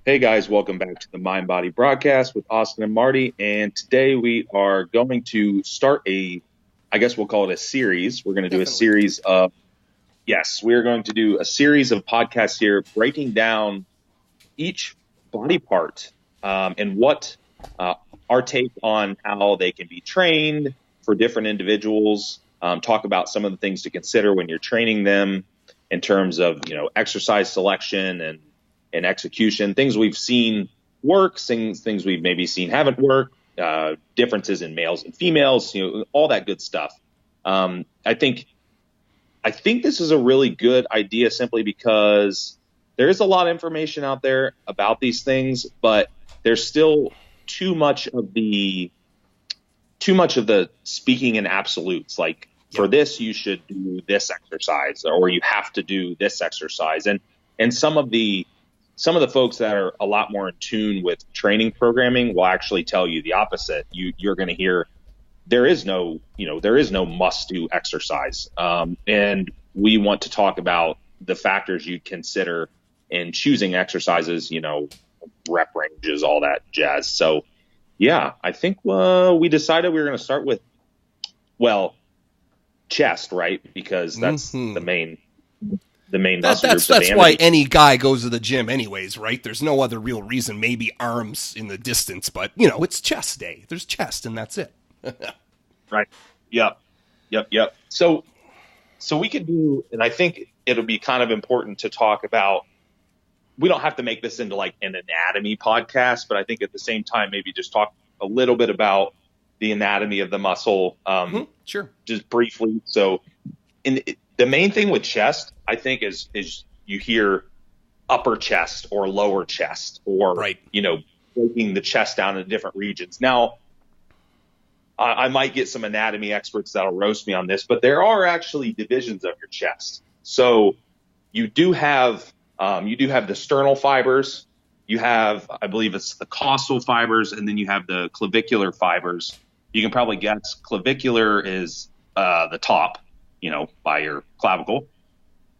Hey guys, welcome back to the Mind Body broadcast with Austin and Marty. And today we are going to start I guess we'll call it a series. We're going to do a Definitely. series of, yes, we're going to do a series of podcasts here breaking down each body part and what our take on how they can be trained for different individuals. Talk about some of the things to consider when you're training them in terms of, exercise selection and execution, things we've seen work, things we've maybe seen haven't worked, differences in males and females, all that good stuff. I think this is a really good idea simply because there is a lot of information out there about these things, but there's still too much of the speaking in absolutes. Like for this, you should do this exercise, or you have to do this exercise, and some of the folks that are a lot more in tune with training programming will actually tell you the opposite. You're going to hear there is no must do exercise. And we want to talk about the factors you'd consider in choosing exercises, rep ranges, all that jazz. So yeah, I think we decided we were going to start with, chest, right? Because that's the main muscle group. That's why any guy goes to the gym anyways, right? There's no other real reason. Maybe arms in the distance, but it's chest day. There's chest, and that's it. Right. Yep. So we could do, and I think it'll be kind of important to talk about. We don't have to make this into like an anatomy podcast, but I think at the same time, maybe just talk a little bit about the anatomy of the muscle. Sure. Just briefly. So the main thing with chest, I think, is you hear upper chest or lower chest, or, right, breaking the chest down into different regions. Now, I might get some anatomy experts that'll roast me on this, but there are actually divisions of your chest. So you do have the sternal fibers, you have, I believe it's the costal fibers, and then you have the clavicular fibers. You can probably guess clavicular is the top, by your clavicle.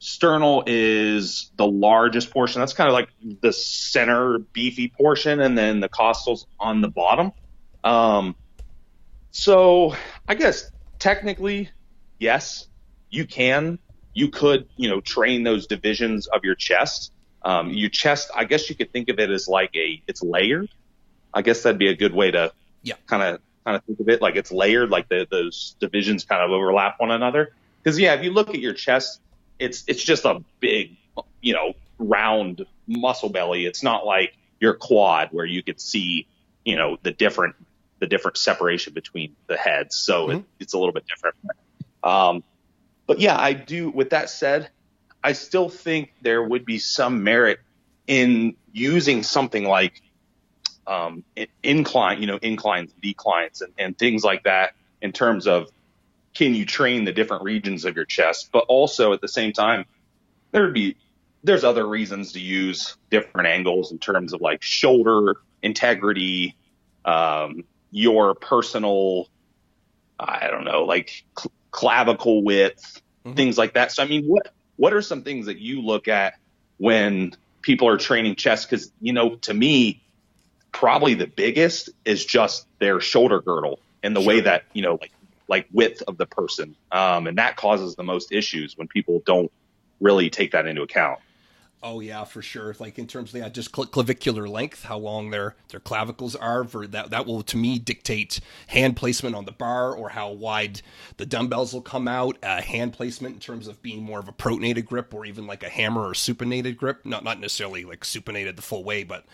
Sternal is the largest portion. That's kind of like the center beefy portion, and then the costal's on the bottom. So I guess technically, yes, you could, train those divisions of your chest. Your chest, I guess you could think of it as like it's layered. I guess that'd be a good way to kind of think of it, like it's layered, like those divisions kind of overlap one another. Because if you look at your chest, it's just a big, round muscle belly. It's not like your quad where you could see, the different separation between the heads. So it's a little bit different. But yeah, I do. With that said, I still think there would be some merit in using something like inclines, declines, and things like that in terms of, can you train the different regions of your chest? But also at the same time, there's other reasons to use different angles in terms of like shoulder integrity, your personal, I don't know, like clavicle width, things like that. So, I mean, what are some things that you look at when people are training chest? Because, to me, probably the biggest is just their shoulder girdle and the way that, like width of the person. And that causes the most issues when people don't really take that into account. Oh yeah, for sure. Like in terms of just clavicular length, how long their clavicles are, for that will to me dictate hand placement on the bar, or how wide the dumbbells will come out. Hand placement in terms of being more of a protonated grip, or even like a hammer or supinated grip. Not necessarily like supinated the full way, but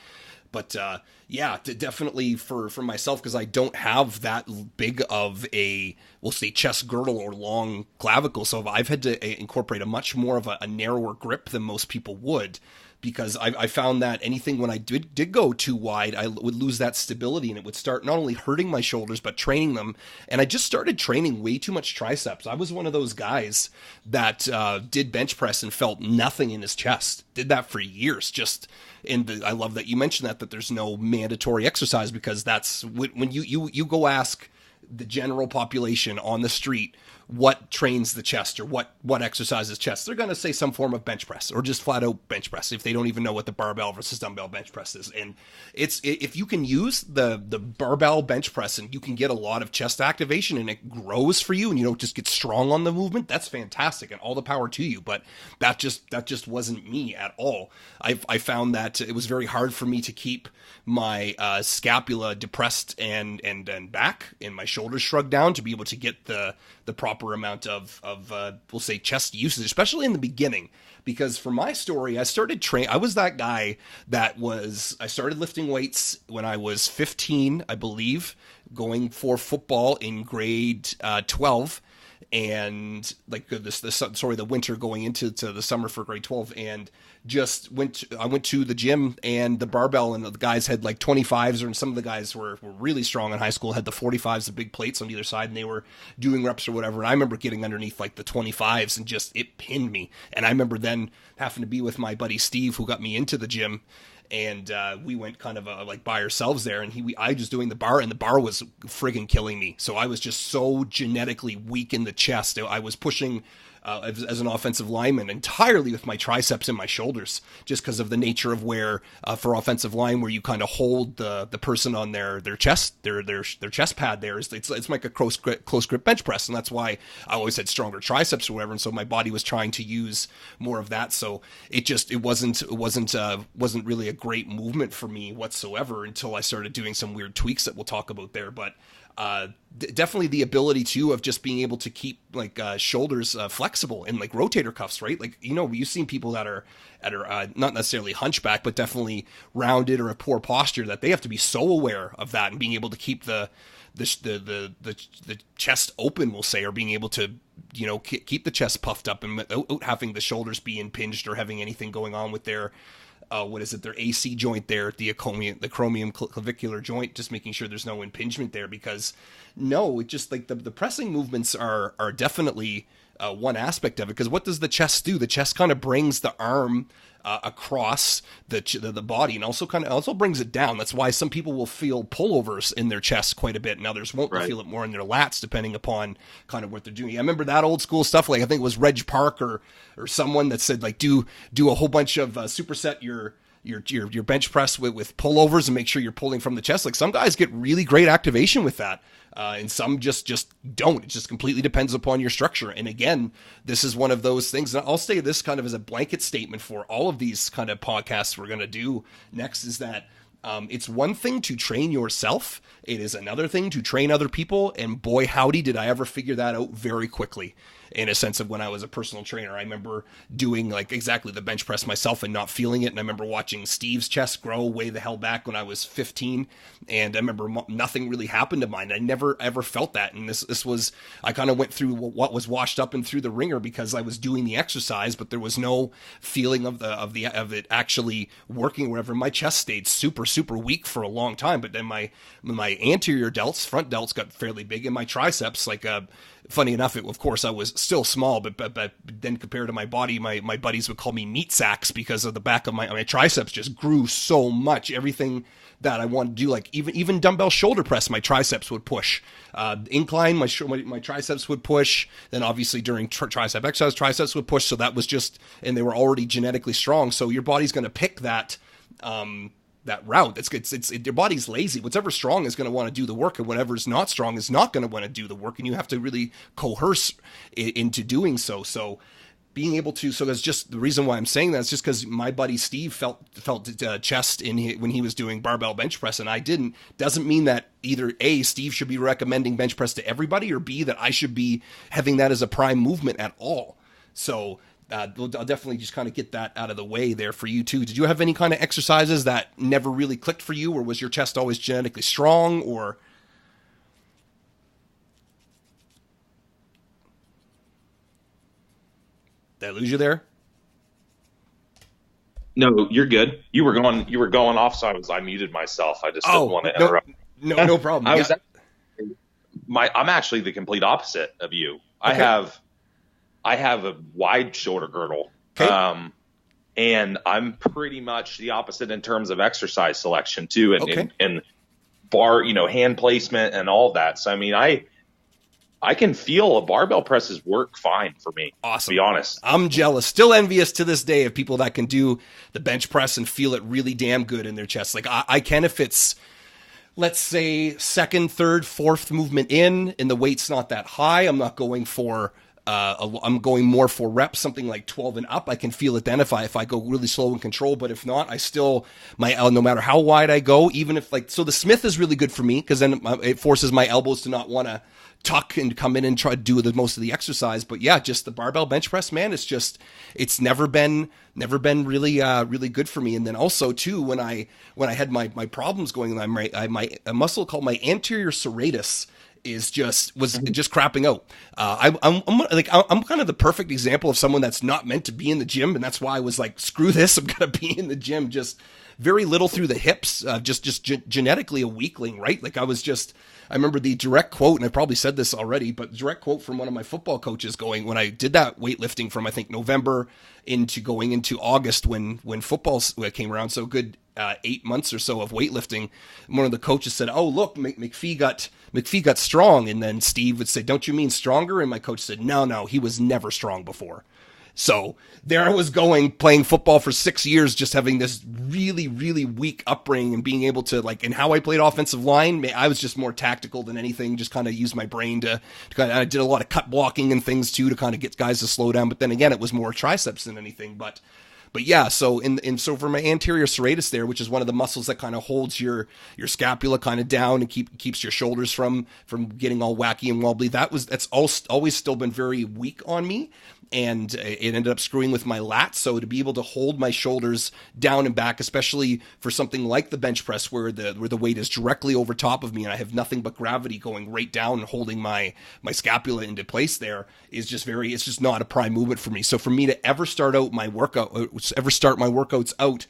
definitely for myself, because I don't have that big of a, we'll say, chest girdle or long clavicle. So I've had to incorporate a much more of a narrower grip than most people would, because I found that anything when I did go too wide, I would lose that stability, and it would start not only hurting my shoulders, but training them. And I just started training way too much triceps. I was one of those guys that did bench press and felt nothing in his chest. Did that for years. I love that you mentioned that there's no mandatory exercise, because that's when you go ask the general population on the street, what trains the chest or what exercises chest, they're going to say some form of bench press or just flat out bench press if they don't even know what the barbell versus dumbbell bench press is. And if you can use the barbell bench press and you can get a lot of chest activation and it grows for you and you don't just get strong on the movement, that's fantastic and all the power to you. But that just wasn't me at all. I found that it was very hard for me to keep my scapula depressed and back and my shoulders shrugged down to be able to get the proper amount of we'll say chest usage, especially in the beginning. Because for my story, I was that guy I started lifting weights when I was 15, I believe, going for football in grade 12. And like the winter going into the summer for grade 12, and I went to the gym and the barbell, and the guys had like 25s, and some of the guys were really strong in high school, had the 45s, the big plates on either side, and they were doing reps or whatever. And I remember getting underneath like the 25s and just, it pinned me. And I remember then having to be with my buddy Steve, who got me into the gym. And we went kind of like by ourselves there, and I was doing the bar, and the bar was friggin' killing me. So I was just so genetically weak in the chest. I was pushing as an offensive lineman entirely with my triceps and my shoulders, just because of the nature of where for offensive line, where you kind of hold the person on their chest, their chest pad there. It's like a close grip bench press, and that's why I always had stronger triceps or whatever. And so my body was trying to use more of that. So it wasn't really a great movement for me whatsoever until I started doing some weird tweaks that we'll talk about there. But definitely the ability too of just being able to keep like shoulders flexible and like rotator cuffs, right? Like, you've seen people that are not necessarily hunchback, but definitely rounded or a poor posture, that they have to be so aware of that and being able to keep the chest open, we'll say, or being able to keep the chest puffed up and without having the shoulders be impinged or having anything going on with their their AC joint there, the acromion clavicular joint, just making sure there's no impingement there. Because it just like the pressing movements are definitely one aspect of it. Because what does the chest do? The chest kind of brings the arm across the body, and also brings it down. That's why some people will feel pullovers in their chest quite a bit, and others won't. Right. Feel it more in their lats, depending upon kind of what they're doing. I remember that old school stuff. Like I think it was Reg Park or someone that said like do a whole bunch of superset your bench press with pullovers and make sure you're pulling from the chest. Like some guys get really great activation with that. And some just don't. It just completely depends upon your structure. And again, this is one of those things. And I'll say this kind of as a blanket statement for all of these kind of podcasts we're going to do next, is that it's one thing to train yourself. It is another thing to train other people. And boy, howdy, did I ever figure that out very quickly. In a sense of when I was a personal trainer, I remember doing like exactly the bench press myself and not feeling it. And I remember watching Steve's chest grow way the hell back when I was 15. And I remember nothing really happened to mine. I never ever felt that. And this was, I kind of went through what was washed up and through the ringer because I was doing the exercise, but there was no feeling of it actually working wherever. My chest stayed super, super weak for a long time. But then my anterior delts, front delts got fairly big, and my triceps, like funny enough, of course, I was still small, but then compared to my body, my buddies would call me meat sacks because of the back of my triceps just grew so much. Everything that I wanted to do, like even dumbbell shoulder press, my triceps would push. Incline, my triceps would push. Then obviously during tricep exercise, triceps would push. So that was just, and they were already genetically strong. So your body's going to pick that route. It's your body's lazy. Whatever's strong is going to want to do the work, and whatever's not strong is not going to want to do the work, and you have to really coerce into doing so. So being able to, so that's just the reason why I'm saying that. It's just because my buddy Steve felt chest when he was doing barbell bench press, and I didn't. Doesn't mean that either A, Steve should be recommending bench press to everybody, or B, that I should be having that as a prime movement at all. So I'll definitely just kind of get that out of the way there for you too. Did you have any kind of exercises that never really clicked for you, or was your chest always genetically strong, or? Did I lose you there? No, you're good. You were going off, so I muted myself. I just didn't want to interrupt. No problem. I'm actually the complete opposite of you. Okay. I have a wide shoulder girdle. Okay. And I'm pretty much the opposite in terms of exercise selection too, and bar, hand placement and all that. So I mean, I can feel a barbell presses work fine for me. Awesome. To be honest. I'm jealous. Still envious to this day of people that can do the bench press and feel it really damn good in their chest. Like I can if it's, let's say, second, third, fourth movement in, and the weight's not that high. I'm not going for, I'm going more for reps, something like 12 and up. I can feel it then if I go really slow and control. But if not, I still, no matter how wide I go, even if so the Smith is really good for me because then it forces my elbows to not want to tuck and come in and try to do most of the exercise. But yeah, just the barbell bench press, man, it's never been really really good for me. And then also too, when I had my problems going on, a muscle called my anterior serratus was just crapping out. I'm kind of the perfect example of someone that's not meant to be in the gym, and that's why I was like, screw this, I'm gonna be in the gym. Just very little through the hips, genetically a weakling, right? Like I remember the direct quote, and I probably said this already, but direct quote from one of my football coaches when I did that weightlifting from, I think, November going into August when football came around. So a good 8 months or so of weightlifting. One of the coaches said, "Oh, look, McPhee got strong." And then Steve would say, "Don't you mean stronger?" And my coach said, No, he was never strong before. So there I was playing football for 6 years, just having this really, really weak upbringing and being able to and how I played offensive line, I was just more tactical than anything, just kind of used my brain to kind of, I did a lot of cut blocking and things too, to kind of get guys to slow down. But then again, it was more triceps than anything. But yeah, so so for my anterior serratus there, which is one of the muscles that kind of holds your scapula kind of down and keeps your shoulders from getting all wacky and wobbly, that's always still been very weak on me. And it ended up screwing with my lats. So to be able to hold my shoulders down and back, especially for something like the bench press where the weight is directly over top of me and I have nothing but gravity going right down and holding my scapula into place there, it's just not a prime movement for me. So for me to ever start my workouts out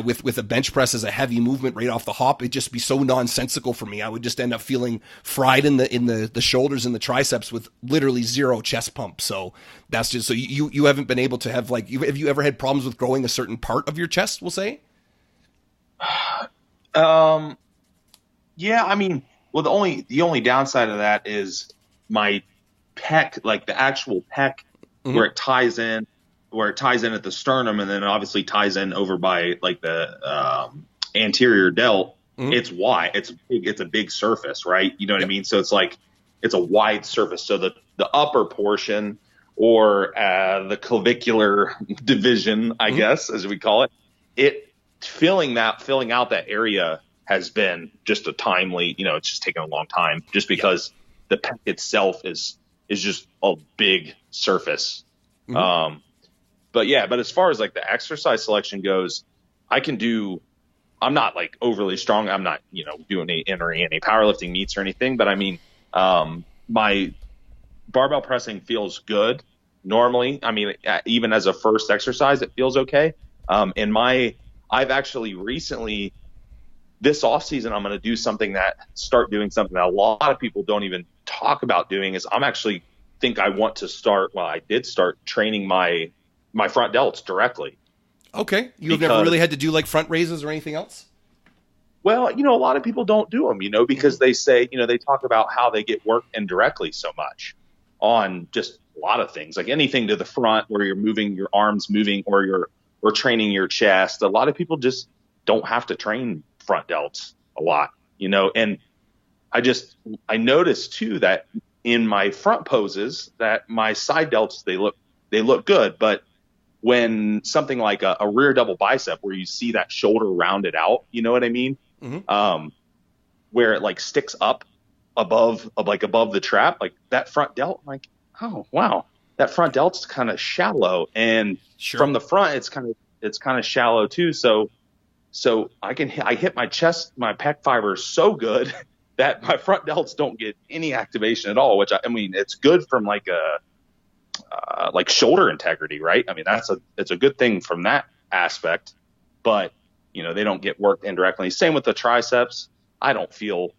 with a bench press as a heavy movement right off the hop, it'd just be so nonsensical for me. I would just end up feeling fried in the shoulders and the triceps with literally zero chest pump. So that's just, so you haven't been able to have have you ever had problems with growing a certain part of your chest, we'll say? Yeah, I mean, well, the only downside of that is my pec, like the actual pec, where it ties in at the sternum, and then it obviously ties in over by the anterior delt. It's wide. It's a big surface, right? You know what I mean? So it's a wide surface. So the upper portion, or the clavicular division, I guess, as we call it, filling out that area has been just a timely, it's just taken a long time, just because the pec itself is just a big surface. But as far as the exercise selection goes, I'm not overly strong. I'm not, entering any powerlifting meets or anything, but I mean, my barbell pressing feels good normally. I mean, even as a first exercise, it feels okay. I've actually recently, this off season, I'm going to start doing something that a lot of people don't even talk about doing, is I did start training my front delts directly. Okay. You've never really had to do front raises or anything else? Well, a lot of people don't do them, because they say, they talk about how they get worked indirectly so much on just a lot of things, like anything to the front where you're moving your arms or training your chest. A lot of people just don't have to train front delts a lot, and I noticed too that in my front poses that my side delts, they look good, but when something like a rear double bicep, where you see that shoulder rounded out, you know what I mean? Where it sticks up above the trap, that front delt, I'm like, oh wow, that front delt's kind of shallow, and from the front it's kind of shallow too. So I hit my chest, my pec fibers so good that my front delts don't get any activation at all, which I mean, it's good from shoulder integrity, right? I mean, it's a good thing from that aspect, but they don't get worked indirectly. Same with the triceps. I don't feel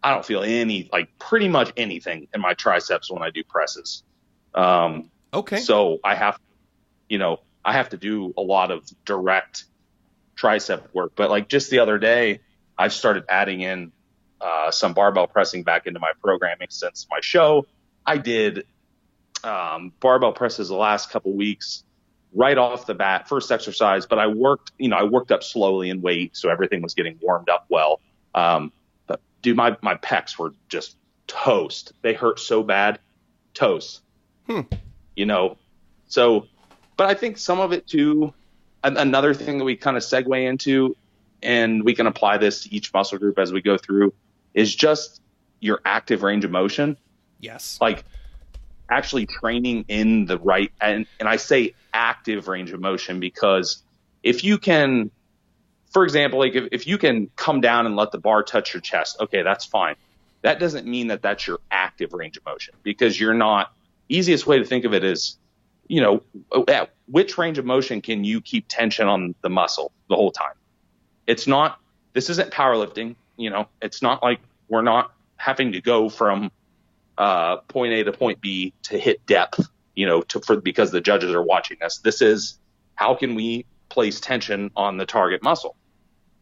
any, pretty much anything in my triceps when I do presses. Okay. So I have to do a lot of direct tricep work, but just the other day, I've started adding in some barbell pressing back into my programming since my show. I did barbell presses the last couple weeks right off the bat, first exercise, but I worked up slowly in weight, so everything was getting warmed up well. But dude, my pecs were just toast. They hurt so bad. Toast. So, but I think some of it too, another thing that we kind of segue into, and we can apply this to each muscle group as we go through, is just your active range of motion. Yes. Like actually training in the right, and I say active range of motion because if you can, for example, like if you can come down and let the bar touch your chest, okay, that's fine. That doesn't mean that that's your active range of motion, because you're not. Easiest way to think of it is, at which range of motion can you keep tension on the muscle the whole time? This isn't powerlifting. It's not like we're not having to go from point A to point B to hit depth, because the judges are watching us. This is how can we place tension on the target muscle?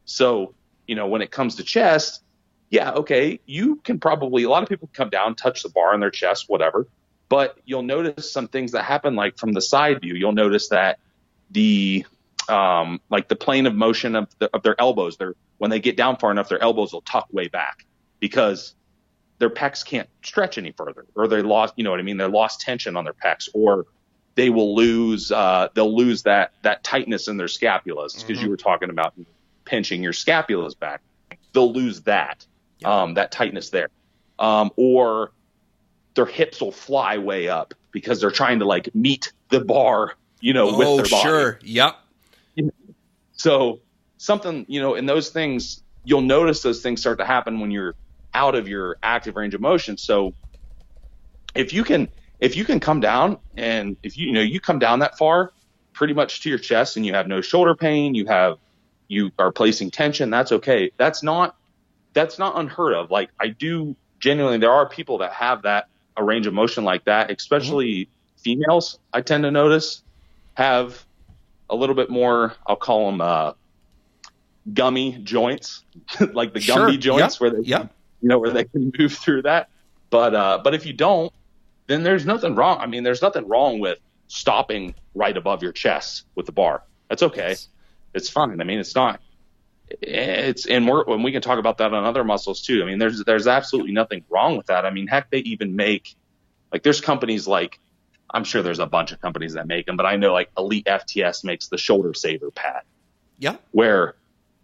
So, when it comes to chest, yeah, okay, you can probably, a lot of people come down, touch the bar on their chest, whatever, but you'll notice some things that happen, like from the side view. You'll notice that the plane of motion of their elbows, when they get down far enough, their elbows will tuck way back because their pecs can't stretch any further, or they lost, They lost tension on their pecs, or they will lose, that tightness in their scapulas, because you were talking about pinching your scapulas back. They'll lose that, that tightness there. Or their hips will fly way up because they're trying to like meet the bar, with their body. Sure. Yep. So something, in those things, you'll notice those things start to happen when you're out of your active range of motion. So if you can come down, and if you come down that far pretty much to your chest, and you have no shoulder pain, you are placing tension, that's okay. That's not unheard of. Like, I do genuinely, there are people that have a range of motion like that, especially females, I tend to notice, have a little bit more, I'll call them gummy joints, like the Gumby joints, where they where they can move through that. But if you don't, then there's nothing wrong. I mean, there's nothing wrong with stopping right above your chest with the bar. That's okay. Yes. It's fine. I mean, it's not. And we can talk about that on other muscles too. I mean, there's absolutely nothing wrong with that. I mean, heck, they even make, like, there's companies like, I'm sure there's a bunch of companies that make them, but I know like Elite FTS makes the shoulder saver pad. Yeah. Where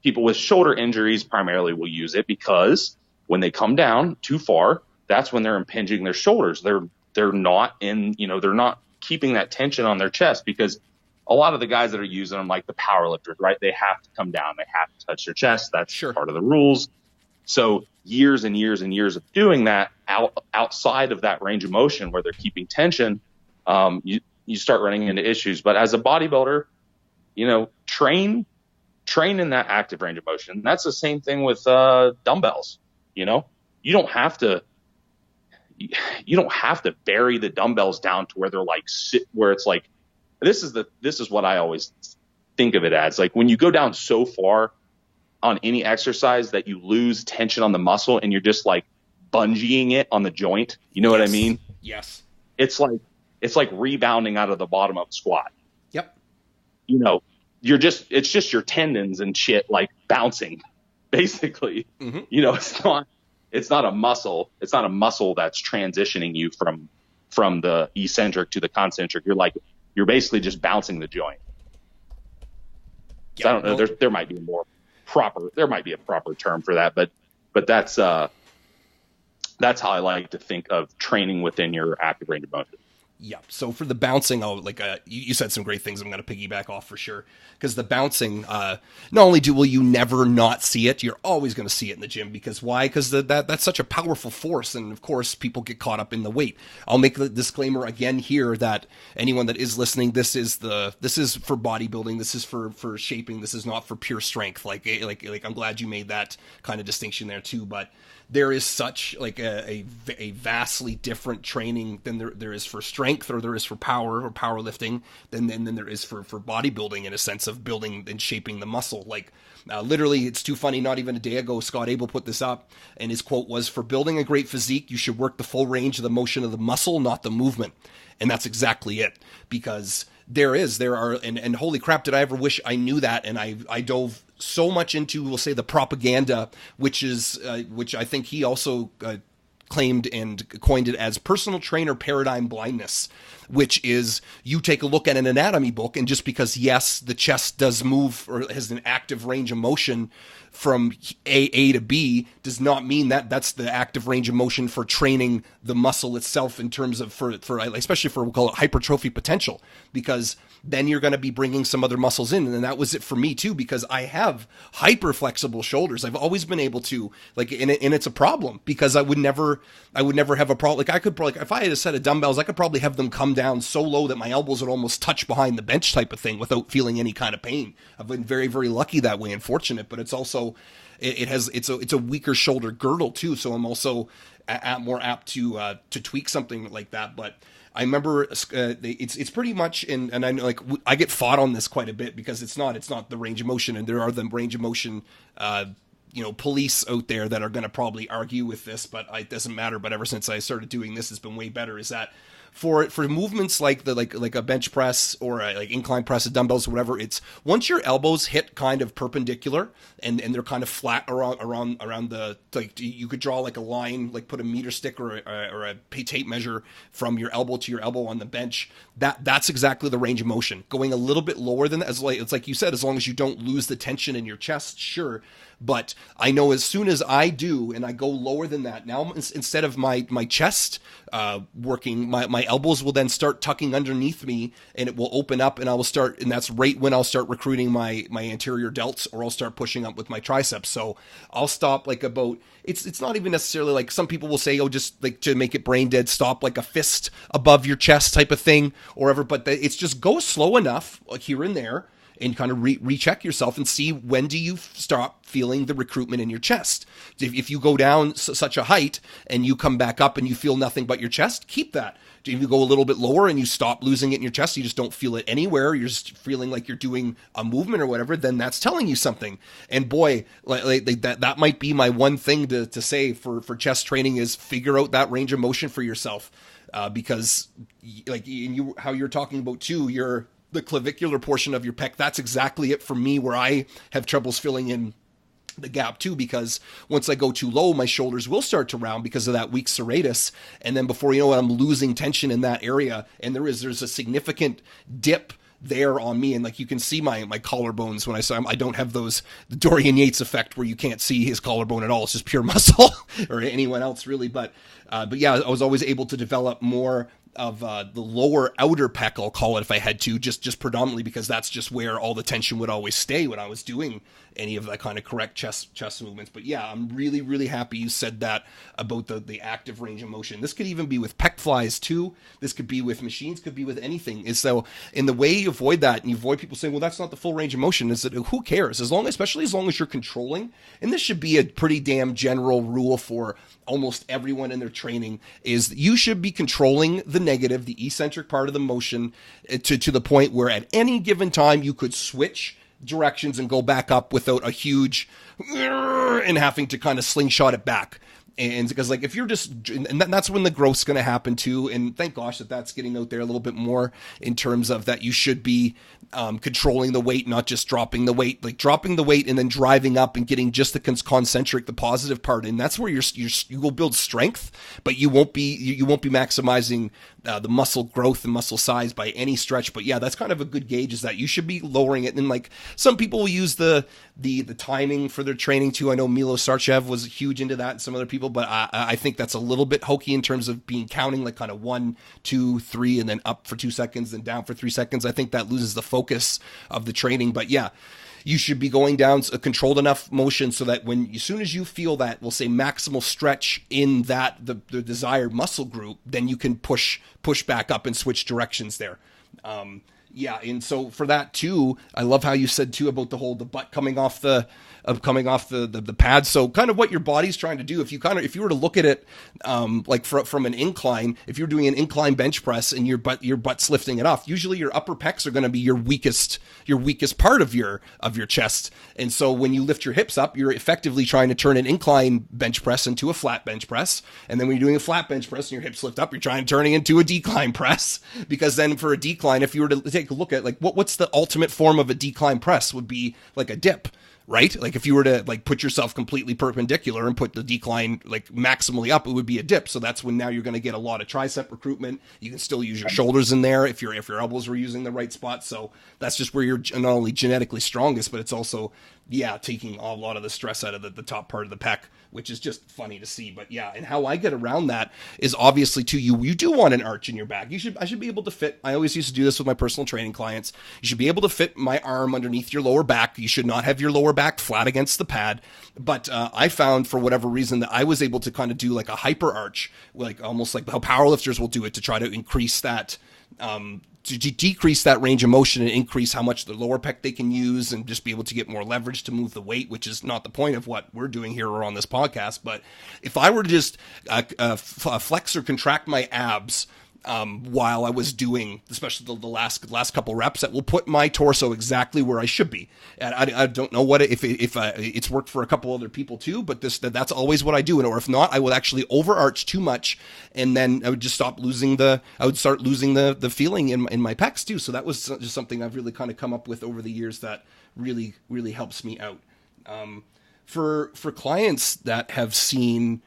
people with shoulder injuries primarily will use it, because when they come down too far, that's when they're impinging their shoulders. They're not they're not keeping that tension on their chest, because a lot of the guys that are using them, like the powerlifters, right? They have to come down. They have to touch their chest. That's part of the rules. So years and years and years of doing that outside of that range of motion where they're keeping tension, you start running into issues. But as a bodybuilder, train in that active range of motion. And that's the same thing with dumbbells. You don't have to bury the dumbbells down to where they're like where it's like, this is what I always think of it as. Like, when you go down so far on any exercise that you lose tension on the muscle and you're just like bungeeing it on the joint, you know what I mean? Yes. It's like rebounding out of the bottom of a squat. Yep. It's just your tendons and shit like bouncing, basically. Mm-hmm. It's not a muscle. It's not a muscle that's transitioning you from the eccentric to the concentric. You're basically just bouncing the joint. So I don't know. There might be a proper term for that, but that's how I like to think of training within your active range of motion. Yeah. So for the bouncing, you said some great things I'm going to piggyback off for sure. Because the bouncing, not only will you never not see it, you're always going to see it in the gym. Because why? Because that's such a powerful force. And of course, people get caught up in the weight. I'll make the disclaimer again here that anyone that is listening, this is for bodybuilding. This is for shaping. This is not for pure strength. Like I'm glad you made that kind of distinction there too. But there is such like a vastly different training than there is for strength. strength or there is for power or powerlifting than there is for bodybuilding, in a sense of building and shaping the muscle. Like literally, it's too funny. Not even a day ago, Scott Abel put this up, and his quote was, "For building a great physique, you should work the full range of the motion of the muscle, not the movement." And that's exactly it, because there are, and holy crap, did I ever wish I knew that. And I dove so much into, we'll say, the propaganda, which I think he also claimed and coined it as personal trainer paradigm blindness, which is you take a look at an anatomy book, and just because, yes, the chest does move or has an active range of motion from A to B, does not mean that that's the active range of motion for training the muscle itself in terms of for especially for, we'll call it, hypertrophy potential, because then you're going to be bringing some other muscles in. And that was it for me too, because I have hyper flexible shoulders. I've always been able to, like, and it's a problem because I would never have a problem. Like, I could probably, if I had a set of dumbbells, I could probably have them come down so low that my elbows would almost touch behind the bench type of thing without feeling any kind of pain. I've been very, very lucky that way and fortunate, but it's also, it's a weaker shoulder girdle too. So I'm also more apt to tweak something like that. But I remember it's pretty much, and I know, like, I get fought on this quite a bit because it's not the range of motion, and there are the range of motion police out there that are going to probably argue with this, but it doesn't matter. But ever since I started doing this, it's been way better. Is that for movements like a bench press or a like incline press of dumbbells or whatever, it's once your elbows hit kind of perpendicular and they're kind of flat around the, like, you could draw like a line, like put a meter stick or a tape measure from your elbow to your elbow on the bench. That's exactly the range of motion. Going a little bit lower than that, it's like you said, as long as you don't lose the tension in your chest, sure. But I know as soon as I do, and I go lower than that, now instead of my chest working, my elbows will then start tucking underneath me, and it will open up, and I will start, and that's right when I'll start recruiting my anterior delts, or I'll start pushing up with my triceps. So I'll stop like about, it's not even necessarily like some people will say, oh, just like to make it brain dead, stop like a fist above your chest type of thing or whatever. But it's just go slow enough, like here and there, and kind of recheck yourself and see when do you stop feeling the recruitment in your chest. If you go down such a height and you come back up and you feel nothing but your chest, keep that. If you go a little bit lower and you stop losing it in your chest, you just don't feel it anywhere, you're just feeling like you're doing a movement or whatever, then that's telling you something. And boy, that might be my one thing to say for chest training is figure out that range of motion for yourself. Because like how you're talking about too, the clavicular portion of your pec, that's exactly it for me, where I have troubles filling in the gap too, because once I go too low, my shoulders will start to round because of that weak serratus. And then before you know it, I'm losing tension in that area. And there's a significant dip there on me, and like you can see my collarbones when I saw him. I don't have the Dorian Yates effect where you can't see his collarbone at all. It's just pure muscle, or anyone else really. But yeah, I was always able to develop more of the lower outer pec, I'll call it, if I had to, just predominantly because that's just where all the tension would always stay when I was doing any of that kind of correct chest movements. But yeah, I'm really, really happy you said that about the active range of motion. This could even be with pec flies too. This could be with machines, could be with anything. And so in the way you avoid that, and you avoid people saying, well, that's not the full range of motion, is that who cares? Especially as long as you're controlling, and this should be a pretty damn general rule for almost everyone in their training, is you should be controlling the negative, the eccentric part of the motion to the point where at any given time you could switch directions and go back up without a huge and having to kind of slingshot it back. And because like if you're just, and that's when the growth's going to happen too. And thank gosh that's getting out there a little bit more in terms of that you should be controlling the weight, not just dropping the weight, like dropping the weight and then driving up and getting just the concentric, the positive part. And that's where you will build strength, but you won't be maximizing the muscle growth and muscle size by any stretch. But yeah, that's kind of a good gauge, is that you should be lowering it. And like some people will use the timing for their training too. I know Milo Sarchev was huge into that, and some other people, but I think that's a little bit hokey in terms of being counting like kind of 1, 2, 3, and then up for 2 seconds, then down for 3 seconds. I think that loses the focus of the training. But yeah, you should be going down a controlled enough motion so that as soon as you feel that, we'll say maximal stretch in that the desired muscle group, then you can push back up and switch directions there. Yeah, and so for that too, I love how you said too about the butt coming off the the pad. So kind of what your body's trying to do. If you were to look at it like from an incline, if you're doing an incline bench press and your butt's lifting it off, usually your upper pecs are going to be your weakest part of your chest. And so when you lift your hips up, you're effectively trying to turn an incline bench press into a flat bench press. And then when you're doing a flat bench press and your hips lift up, you're trying to turn it into a decline press. Because then for a decline, if you were to take a look at like what's the ultimate form of a decline press would be like a dip, right? Like if you were to like put yourself completely perpendicular and put the decline like maximally up, it would be a dip. So that's when now you're going to get a lot of tricep recruitment. You can still use your shoulders in there if your elbows were using the right spot. So that's just where you're not only genetically strongest, but it's also taking a lot of the stress out of the top part of the pec, which is just funny to see. But yeah, and how I get around that is obviously too, you do want an arch in your back. I should be able to fit, I always used to do this with my personal training clients. You should be able to fit my arm underneath your lower back. You should not have your lower back flat against the pad. But I found for whatever reason that I was able to kind of do like a hyper arch, like almost like how powerlifters will do it to try to increase that, to decrease that range of motion and increase how much the lower pec they can use and just be able to get more leverage to move the weight, which is not the point of what we're doing here or on this podcast. But if I were to just flex or contract my abs while I was doing, especially the last couple reps, that will put my torso exactly where I should be. And I don't know if it's worked for a couple other people too, but that's always what I do. Or if not, I will actually overarch too much, and then I would just start losing the feeling in my pecs too. So that was just something I've really kind of come up with over the years that really, really helps me out. For clients that have seen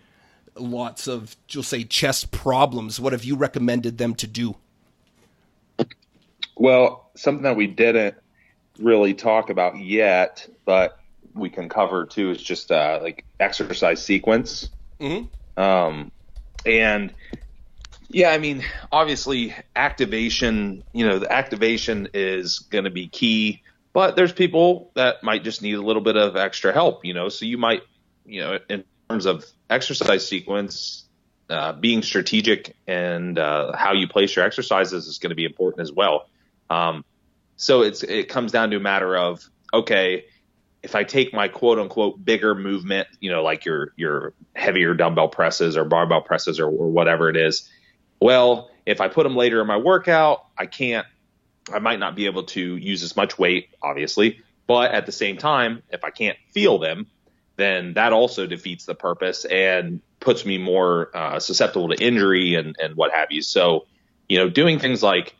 lots of, you'll say, chest problems, what have you recommended them to do? Well, something that we didn't really talk about yet, but we can cover too, is just like exercise sequence. Mm-hmm. And yeah, I mean, obviously the activation is going to be key, but there's people that might just need a little bit of extra help, so you might, in terms of exercise sequence, being strategic and how you place your exercises is going to be important as well. So it comes down to a matter of, okay, if I take my quote unquote bigger movement, like your heavier dumbbell presses or barbell presses or whatever it is, well, if I put them later in my workout, I might not be able to use as much weight, obviously, but at the same time, if I can't feel them, then that also defeats the purpose and puts me more susceptible to injury and what have you. So, doing things like,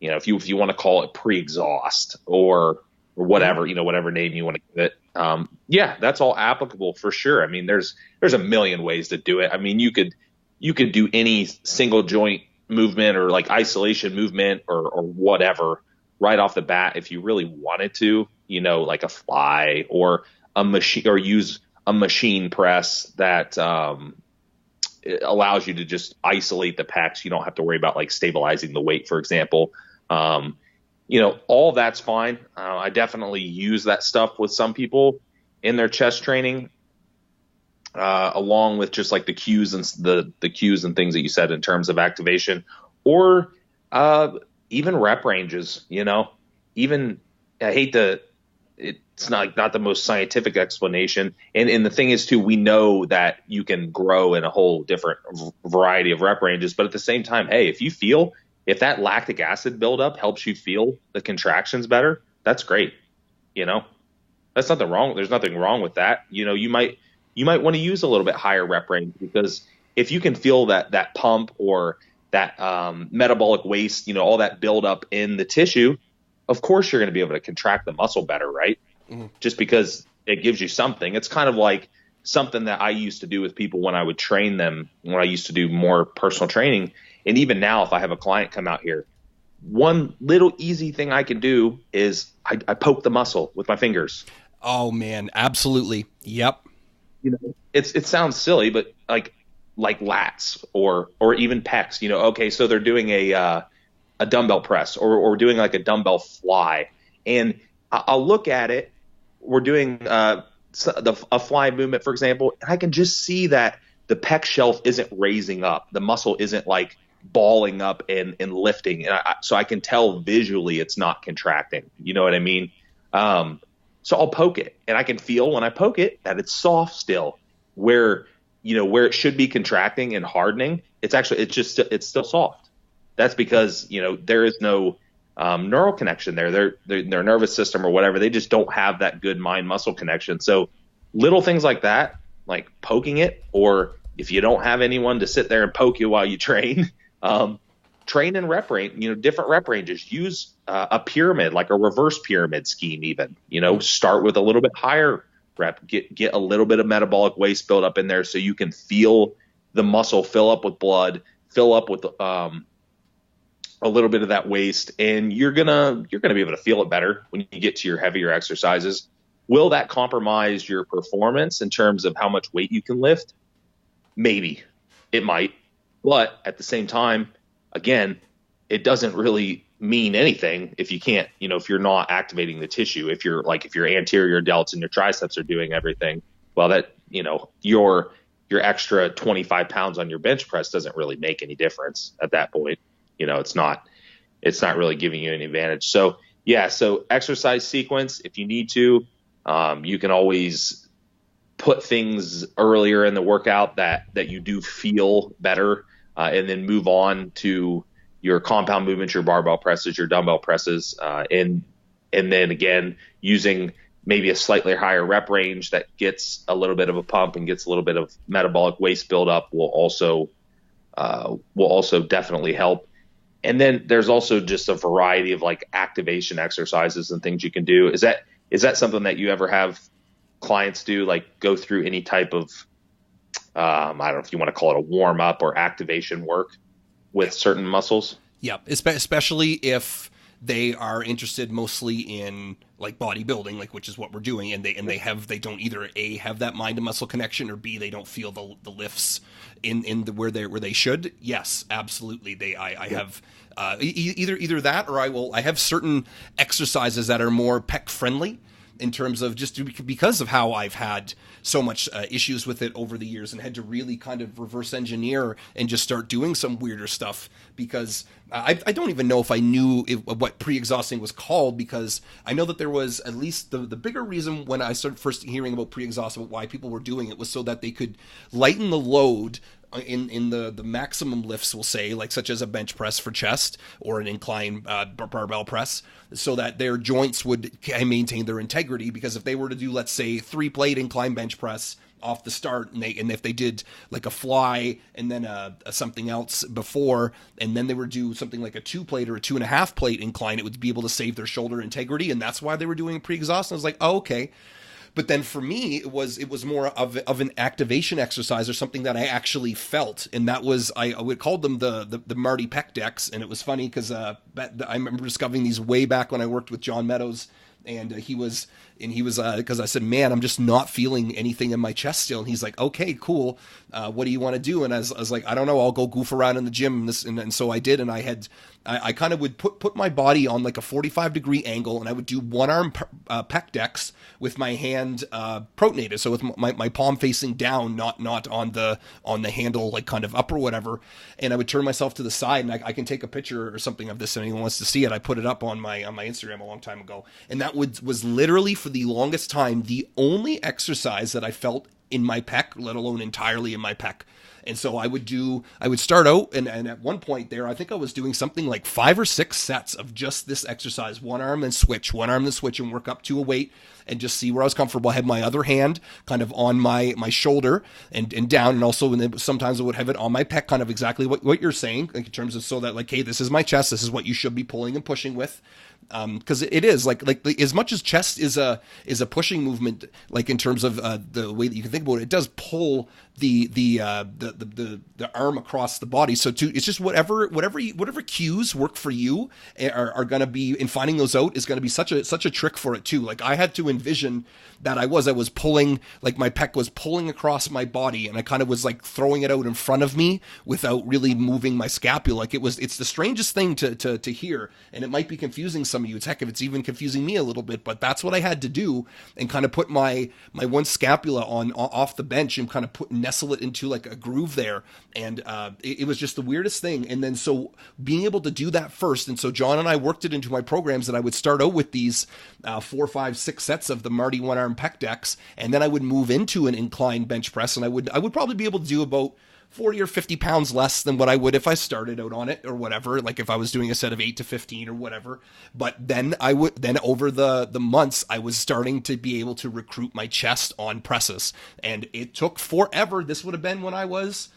if you want to call it pre-exhaust or whatever, whatever name you want to give it. That's all applicable for sure. I mean, there's a million ways to do it. I mean, you could do any single joint movement or like isolation movement or whatever right off the bat if you really wanted to, like a fly or a machine, or use a machine press that it allows you to just isolate the pecs. You don't have to worry about like stabilizing the weight, for example. All that's fine. I definitely use that stuff with some people in their chest training, along with just like the cues and the cues and things that you said in terms of activation, or even rep ranges. Even I hate to. It's not the most scientific explanation. And the thing is too, we know that you can grow in a whole different variety of rep ranges, but at the same time, hey, if that lactic acid buildup helps you feel the contractions better, that's great. That's nothing wrong. There's nothing wrong with that. You might want to use a little bit higher rep range, because if you can feel that pump or that metabolic waste, all that buildup in the tissue, of course you're going to be able to contract the muscle better, right? Mm-hmm. Just because it gives you something. It's kind of like something that I used to do with people when I would train them, when I used to do more personal training. And even now, if I have a client come out here, one little easy thing I can do is I poke the muscle with my fingers. Oh man, absolutely. Yep. It sounds silly, but like lats or even pecs, okay, so they're doing a dumbbell press or doing like a dumbbell fly. And I'll look at it. We're doing a fly movement, for example, and I can just see that the pec shelf isn't raising up. The muscle isn't like balling up and lifting. And so I can tell visually it's not contracting. You know what I mean? So I'll poke it, and I can feel when I poke it that it's soft still, where it should be contracting and hardening. It's still soft. That's because, there is no neural connection there. Their nervous system or whatever, they just don't have that good mind muscle connection. So little things like that, like poking it, or if you don't have anyone to sit there and poke you while you train, train in rep range, different rep ranges. Use a pyramid, like a reverse pyramid scheme even. Start with a little bit higher rep, get a little bit of metabolic waste build up in there so you can feel the muscle fill up with blood, fill up with a little bit of that waste, and you're gonna be able to feel it better when you get to your heavier exercises. Will that compromise your performance in terms of how much weight you can lift? Maybe. It might. But at the same time, again, it doesn't really mean anything if you can't, if you're not activating the tissue. If your anterior delts and your triceps are doing everything, well, that, your extra 25 pounds on your bench press doesn't really make any difference at that point. It's not really giving you any advantage. So yeah, so exercise sequence, if you need to, you can always put things earlier in the workout that you do feel better, and then move on to your compound movements, your barbell presses, your dumbbell presses, and then again, using maybe a slightly higher rep range that gets a little bit of a pump and gets a little bit of metabolic waste buildup will also definitely help. And then there's also just a variety of like activation exercises and things you can do. Is that something that you ever have clients do, like go through any type of, I don't know if you want to call it a warm up or activation work with certain muscles? Yeah, especially if they are interested mostly in like bodybuilding, like, which is what we're doing, and they don't either A, have that mind to muscle connection, or B, they don't feel the lifts in the where they should. Yes, absolutely. I have either that, or I have certain exercises that are more pec friendly, in terms of just because of how I've had so much issues with it over the years, and had to really kind of reverse engineer and just start doing some weirder stuff, because I don't even know if I knew what pre-exhausting was called, because I know that there was at least the bigger reason when I started first hearing about pre-exhausting, why people were doing it, was so that they could lighten the load in the maximum lifts, we'll say, like such as a bench press for chest or an incline barbell press, so that their joints would maintain their integrity. Because if they were to do, let's say, 3-plate incline bench press off the start, and if they did like a fly and then something else before, and then they were do something like a 2-plate or a 2.5-plate incline, it would be able to save their shoulder integrity, and that's why they were doing pre-exhaust. And I was like, oh, okay. But then for me, it was more of an activation exercise, or something that I actually felt, and that was, I would call them the Marty Peck decks. And it was funny because I remember discovering these way back when I worked with John Meadows, and he was because I said, man, I'm just not feeling anything in my chest still. And he's like, okay, cool. What do you want to do? And I was like, I don't know. I'll go goof around in the gym. And so I did. And I kind of would put my body on like a 45-degree angle, and I would do one arm pec decks with my hand pronated, so with my palm facing down, not on the handle, like kind of up or whatever. And I would turn myself to the side, and I can take a picture or something of this if anyone wants to see it. I put it up on my Instagram a long time ago, and that was literally, for the longest time, the only exercise that I felt in my pec, let alone entirely in my pec. And so I would start out, and at one point there, I think I was doing something like 5 or 6 sets of just this exercise, one arm then switch, and work up to a weight and just see where I was comfortable. I had my other hand kind of on my shoulder and down, and also sometimes I would have it on my pec, kind of exactly what you're saying, like in terms of, so that like, hey, this is my chest, this is what you should be pulling and pushing with. Because it is like as much as chest is a pushing movement, like in terms of the way that you can think about it, it does pull the arm across the body. So it's just whatever cues work for you are going to be, in finding those out, is going to be such a trick for it too. Like I had to envision that I was pulling, like my pec was pulling across my body, and I kind of was like throwing it out in front of me without really moving my scapula. Like it's the strangest thing to hear, and it might be confusing some of you. It's heck if it's even confusing me a little bit, but that's what I had to do, and kind of put my one scapula on off the bench and kind of nestle it into like a groove improve there. And it was just the weirdest thing. And then so being able to do that first, and so John and I worked it into my programs that I would start out with these 4, 5, 6 sets of the Marty one arm pec decks, and then I would move into an inclined bench press, and I would probably be able to do about 40 or 50 pounds less than what I would if I started out on it or whatever, like if I was doing a set of 8 to 15 or whatever. But then over the months, I was starting to be able to recruit my chest on presses. And it took forever. This would have been when I was,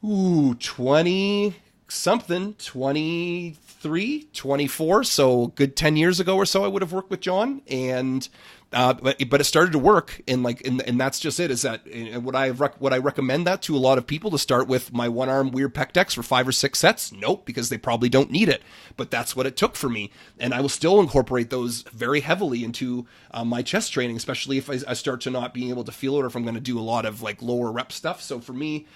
20 something, 23, 24. So good 10 years ago or so, I would have worked with John. And but it started to work, and that's just it. Is that would I recommend that to a lot of people to start with my one arm weird pec decks for 5 or 6 sets? Nope, because they probably don't need it. But that's what it took for me, and I will still incorporate those very heavily into my chest training, especially if I start to not being able to feel it, or if I'm going to do a lot of like lower rep stuff. So for me,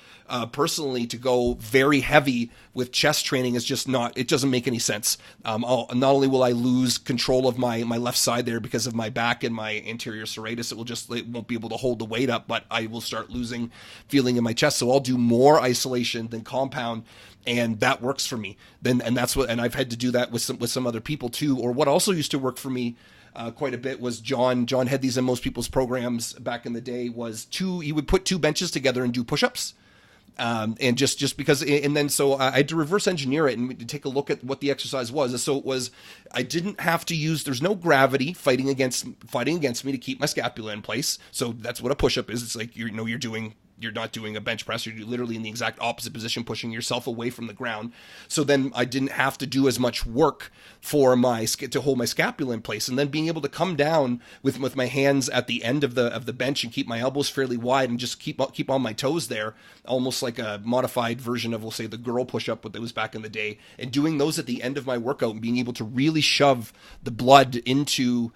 personally, to go very heavy with chest training is just it doesn't make any sense. Not only will I lose control of my left side there because of my back and my anterior serratus, it won't be able to hold the weight up, but I will start losing feeling in my chest. So I'll do more isolation than compound, and that works for me. And I've had to do that with some other people too. Or what also used to work for me quite a bit was John had these in most people's programs back in the day, was he would put 2 benches together and do push-ups. And just because, and then so I had to reverse engineer it and take a look at what the exercise was. So it was, I didn't have to use, there's no gravity fighting against me to keep my scapula in place. So that's what a push-up is. It's like, you're not doing a bench press. You're literally in the exact opposite position, pushing yourself away from the ground. So then I didn't have to do as much work to hold my scapula in place. And then being able to come down with my hands at the end of the bench and keep my elbows fairly wide and just keep on my toes there, almost like a modified version of, we'll say, the girl push-up, what that was back in the day. And doing those at the end of my workout and being able to really shove the blood into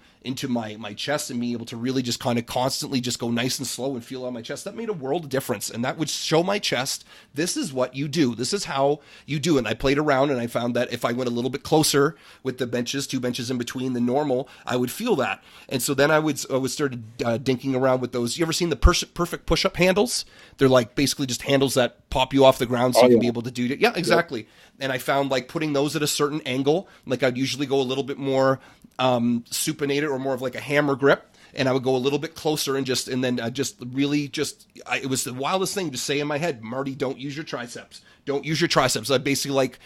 my chest and being able to really just kind of constantly just go nice and slow and feel on my chest, that made a world of difference. And that would show my chest, this is what you do. This is how you do. And I played around, and I found that if I went a little bit closer with the benches, 2 benches in between the normal, I would feel that. And so then I would start dinking around with those. You ever seen the perfect push-up handles? They're like basically just handles that pop you off the ground so you can be able to do it. Yeah, exactly. Yep. And I found like putting those at a certain angle, like I'd usually go a little bit more supinated or more of like a hammer grip, and I would go a little bit closer and then it was the wildest thing to say in my head, Marty, don't use your triceps. Don't use your triceps. I basically like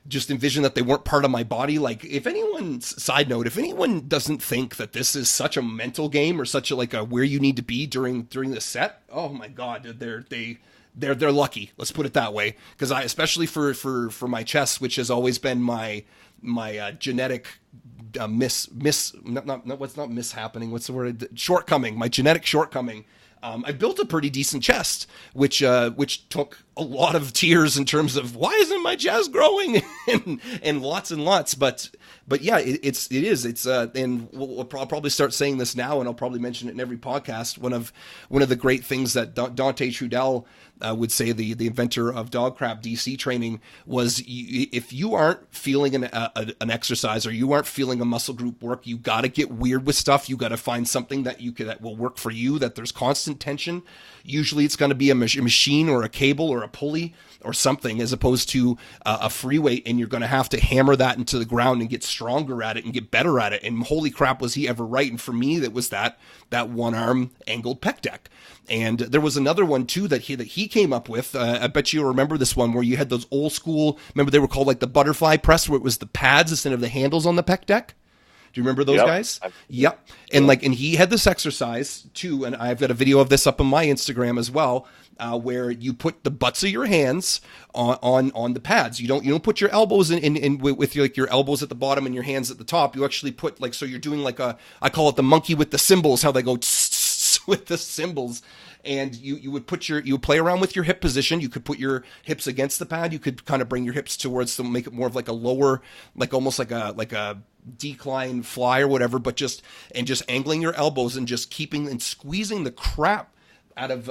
just envision that they weren't part of my body. Like if anyone doesn't think that this is such a mental game or such a where you need to be during the set, oh my God, they're lucky. Let's put it that way. Because I, especially for my chest, which has always been my genetic shortcoming, my genetic shortcoming. I built a pretty decent chest, which took a lot of tears in terms of why isn't my chest growing and lots. But yeah, it is. And I'll probably start saying this now, and I'll probably mention it in every podcast. One of the great things that Dante Trudell would say, the inventor of dog crap DC training, was if you aren't feeling an exercise or you aren't feeling a muscle group work, you got to get weird with stuff. You got to find something that will work for you, that there's constant tension. Usually it's going to be a machine or a cable or a pulley or something, as opposed to a free weight, and you're going to have to hammer that into the ground and get stronger at it and get better at it. And holy crap, was he ever right. And for me, that was that one arm angled pec deck. And there was another one too that he came up with. I bet you remember this one, where you had those old school, remember they were called like the butterfly press, where it was the pads instead of the handles on the pec deck. Do you remember those guys? Yep. And and he had this exercise too, and I've got a video of this up on my Instagram as well, where you put the butts of your hands on the pads. You don't put your elbows in with your elbows at the bottom and your hands at the top. You actually put so you're doing I call it the monkey with the cymbals, how they go with the cymbals. And you would play around with your hip position. You could put your hips against the pad. You could kind of bring your hips towards to make it more of like a lower, almost like a decline fly or whatever, but just angling your elbows and just keeping and squeezing the crap out of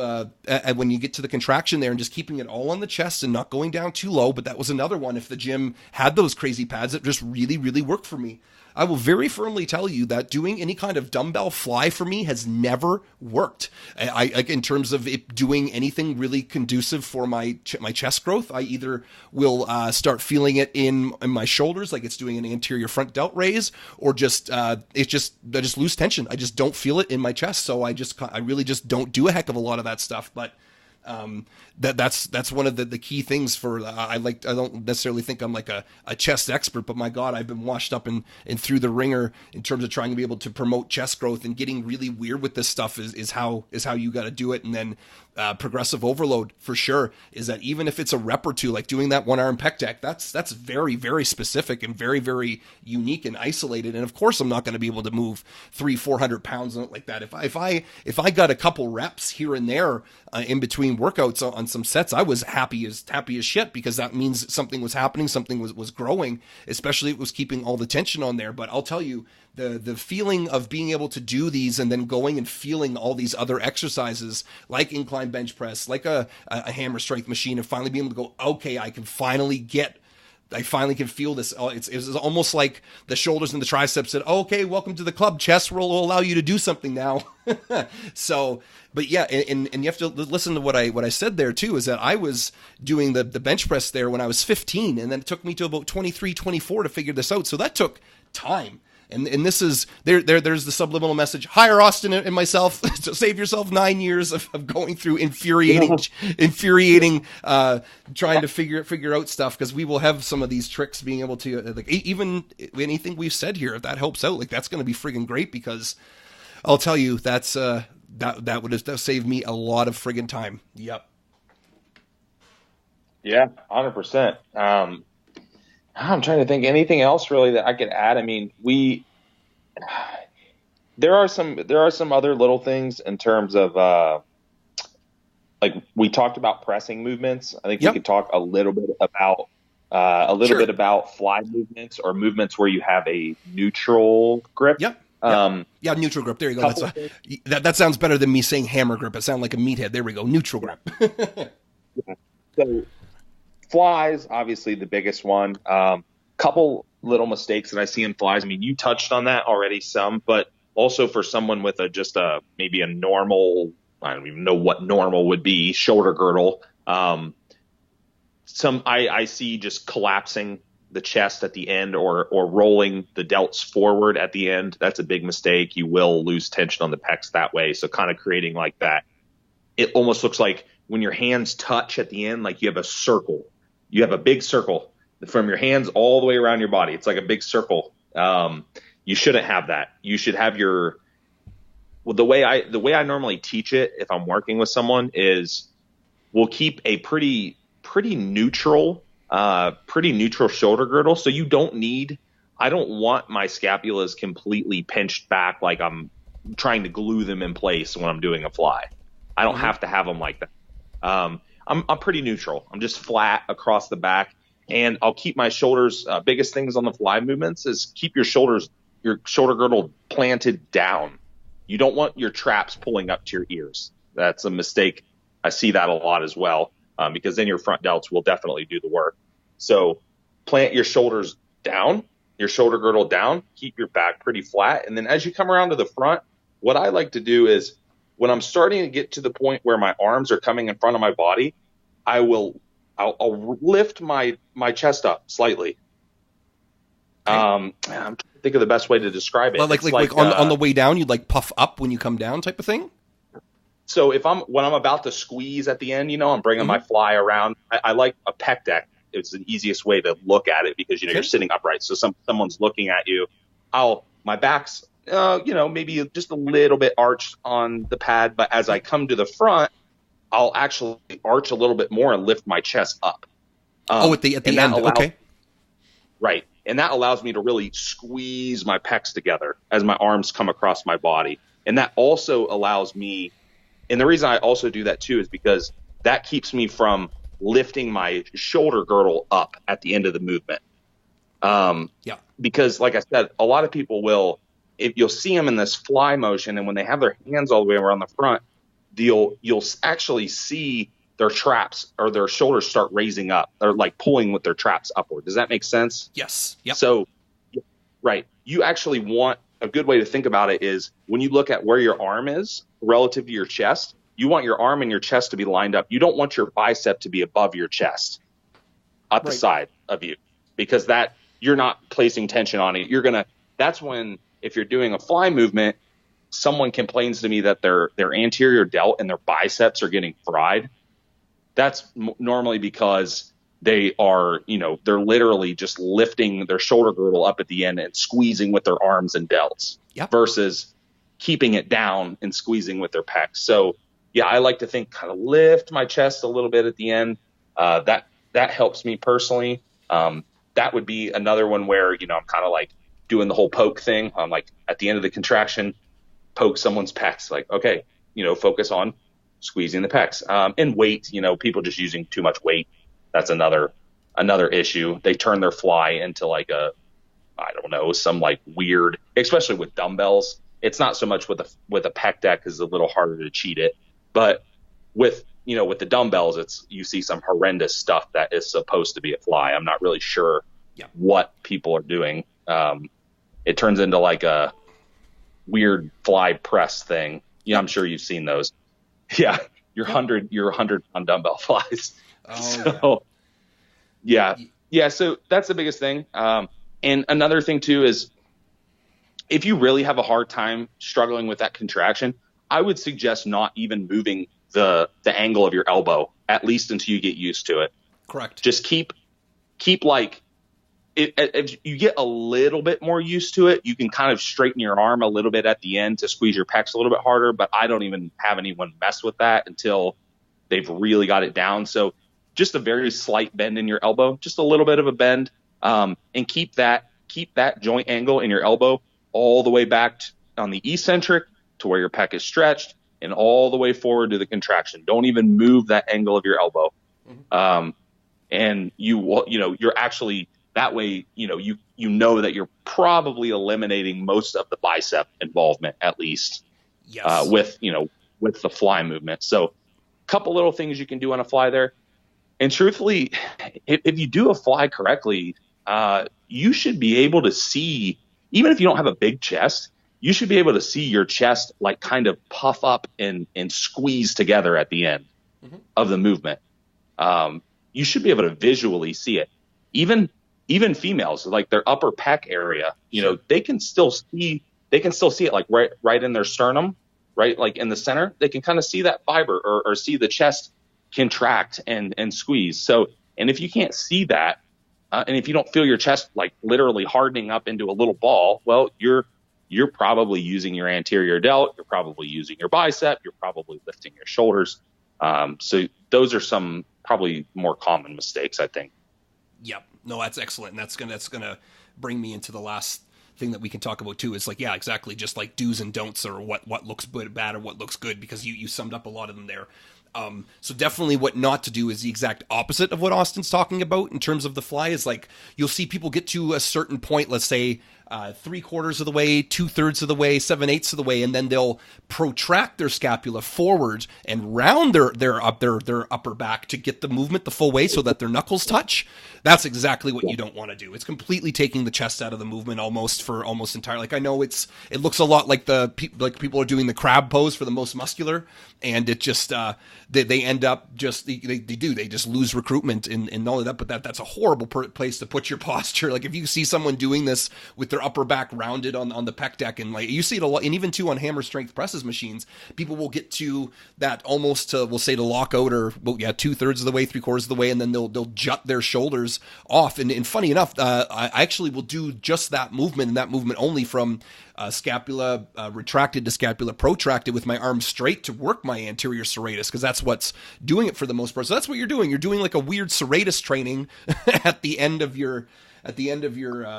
when you get to the contraction there, and just keeping it all on the chest and not going down too low. But that was another one. If the gym had those crazy pads, it just really, really worked for me. I will very firmly tell you that doing any kind of dumbbell fly for me has never worked. I in terms of it doing anything really conducive for my chest growth, I either will start feeling it in my shoulders, like it's doing an anterior front delt raise, or I just lose tension. I just don't feel it in my chest, so I really just don't do a heck of a lot of that stuff. But that's one of the key things for I don't necessarily think I'm like a chest expert, but my God, I've been washed up and through the ringer in terms of trying to be able to promote chest growth, and getting really weird with this stuff is how you got to do it. And then progressive overload for sure is that even if it's a rep or two, like doing that 1-arm pec deck, that's very, very specific and very, very unique and isolated. And of course, I'm not going to be able to move 300-400 pounds like that. If I got a couple reps here and there in between workouts on some sets, I was happy as shit, because that means something was happening, something was growing, especially if it was keeping all the tension on there. But I'll tell you, the feeling of being able to do these and then going and feeling all these other exercises like incline bench press, like a hammer strength machine, and finally being able to go, okay, I finally can feel this. It's almost like the shoulders and the triceps said, okay, welcome to the club. Chest will allow you to do something now. So, but yeah, and you have to listen to what I said there too, is that I was doing the bench press there when I was 15, and then it took me to about 23, 24 to figure this out. So that took time. And this is there's the subliminal message. Hire Austin and myself. So save yourself 9 years of going through infuriating trying to figure out stuff, because we will have some of these tricks being able to, like, even anything we've said here, if that helps out, like, that's going to be friggin' great, because I'll tell you, that's that would have saved me a lot of friggin' time. Yep. Yeah, 100%. I'm trying to think anything else really that I could add. I mean, there are some other little things in terms of like we talked about pressing movements. I think we could talk a little bit about bit about fly movements, or movements where you have a neutral grip. Yep. Yeah, neutral grip. There you go. That sounds better than me saying hammer grip. It sounds like a meathead. There we go. Neutral grip. So flies, obviously the biggest one. Couple little mistakes that I see in flies. I mean, you touched on that already some, but also for someone with maybe a normal, I don't even know what normal would be, shoulder girdle. I see just collapsing the chest at the end, or rolling the delts forward at the end. That's a big mistake. You will lose tension on the pecs that way. So kind of creating like that. It almost looks like when your hands touch at the end, like you have a circle. You have a big circle from your hands all the way around your body. It's like a big circle. You shouldn't have that. You should have the way I normally teach it if I'm working with someone is we'll keep a pretty neutral shoulder girdle. So I don't want my scapulas completely pinched back like I'm trying to glue them in place when I'm doing a fly. I don't have to have them like that. I'm pretty neutral. I'm just flat across the back, and I'll keep my shoulders. Biggest things on the fly movements is keep your shoulder girdle planted down. You don't want your traps pulling up to your ears. That's a mistake. I see that a lot as well, because then your front delts will definitely do the work. So plant your shoulders down, your shoulder girdle down, keep your back pretty flat. And then as you come around to the front, what I like to do is when I'm starting to get to the point where my arms are coming in front of my body, I'll lift my chest up slightly. I'm trying to think of the best way to describe it. Well, like on the way down, you'd like puff up when you come down type of thing? So when I'm about to squeeze at the end, I'm bringing my fly around. I like a pec deck. It's the easiest way to look at it because, you're sitting upright. So someone's looking at you. My back's, maybe just a little bit arched on the pad. But as I come to the front, I'll actually arch a little bit more and lift my chest up. At the end. Okay. Right. And that allows me to really squeeze my pecs together as my arms come across my body. And that also allows me, and the reason I also do that too is because that keeps me from lifting my shoulder girdle up at the end of the movement. Because like I said, a lot of people if you'll see them in this fly motion, and when they have their hands all the way around the front, you'll actually see their traps or their shoulders start raising up. They're like pulling with their traps upward. Does that make sense? Yes. Yep. So, right. you actually want a good way to think about it is when you look at where your arm is relative to your chest, you want your arm and your chest to be lined up. You don't want your bicep to be above your chest at the side of you, because that you're not placing tension on it. That's when, if you're doing a fly movement, someone complains to me that their anterior delt and their biceps are getting fried. That's normally because they are, they're literally just lifting their shoulder girdle up at the end and squeezing with their arms and delts versus keeping it down and squeezing with their pecs. So yeah, I like to kind of lift my chest a little bit at the end. That helps me personally. That would be another one where, I'm kind of like doing the whole poke thing. I'm like at the end of the contraction, poke someone's pecs, like, okay, focus on squeezing the pecs. And weight, people just using too much weight. That's another issue. They turn their fly into like some like weird, especially with dumbbells. It's not so much with a pec deck, is a little harder to cheat it, but with the dumbbells, you see some horrendous stuff that is supposed to be a fly. I'm not really sure what people are doing. It turns into like a weird fly press thing. Yeah, I'm sure you've seen those. Yeah, your 100 on dumbbell flies. So so that's the biggest thing. And another thing too is, if you really have a hard time struggling with that contraction, I would suggest not even moving the angle of your elbow, at least until you get used to it. Correct. Just keep like, if you get a little bit more used to it, you can kind of straighten your arm a little bit at the end to squeeze your pecs a little bit harder. But I don't even have anyone mess with that until they've really got it down. So just a very slight bend in your elbow, just a little bit of a bend, and keep that joint angle in your elbow all the way back on the eccentric to where your pec is stretched, and all the way forward to the contraction. Don't even move that angle of your elbow. Mm-hmm. And you're actually, that way, you know that you're probably eliminating most of the bicep involvement, at least, with the fly movement. So a couple little things you can do on a fly there. And truthfully, if you do a fly correctly, you should be able to see, even if you don't have a big chest, you should be able to see your chest like kind of puff up and squeeze together at the end of the movement. You should be able to visually see it. Even females, like their upper pec area, they can still see it like right in their sternum, right? Like in the center, they can kind of see that fiber or see the chest contract and squeeze. So, and if you can't see that, and if you don't feel your chest like literally hardening up into a little ball, well, you're probably using your anterior delt, you're probably using your bicep, you're probably lifting your shoulders. So those are some probably more common mistakes, I think. Yep. No, that's excellent. And that's gonna bring me into the last thing that we can talk about too. Is like, yeah, exactly. Just like do's and don'ts, or what looks bad or what looks good, because you summed up a lot of them there. So definitely what not to do is the exact opposite of what Austin's talking about in terms of the fly. Is like, you'll see people get to a certain point, let's say 3/4 of the way, 2/3 of the way, 7/8 of the way, and then they'll protract their scapula forward and round their upper back to get the movement the full way so that their knuckles touch. That's exactly what you don't want to do. It's completely taking the chest out of the movement almost entirely. Like, I know it looks a lot like people are doing the crab pose for the most muscular, and it just they end up just they just lose recruitment and all of that. But that's a horrible place to put your posture. Like, if you see someone doing this with their upper back rounded on the pec deck, and like you see it a lot, and even too on hammer strength presses machines, people will get to that almost we'll say to lock out, or 2/3 of the way, 3/4 of the way, and then they'll jut their shoulders off. And funny enough, I actually will do just that movement, and that movement only, from scapula retracted to scapula protracted with my arm straight, to work my anterior serratus, because that's what's doing it for the most part. So that's what you're doing. You're doing like a weird serratus training at the end of your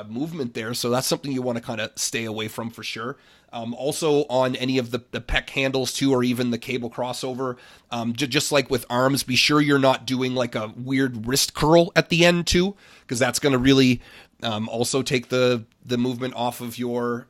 movement there. So that's something you want to kind of stay away from for sure. Also on any of the pec handles too, or even the cable crossover, just like with arms, be sure you're not doing like a weird wrist curl at the end too, because that's going to really also take the movement off of your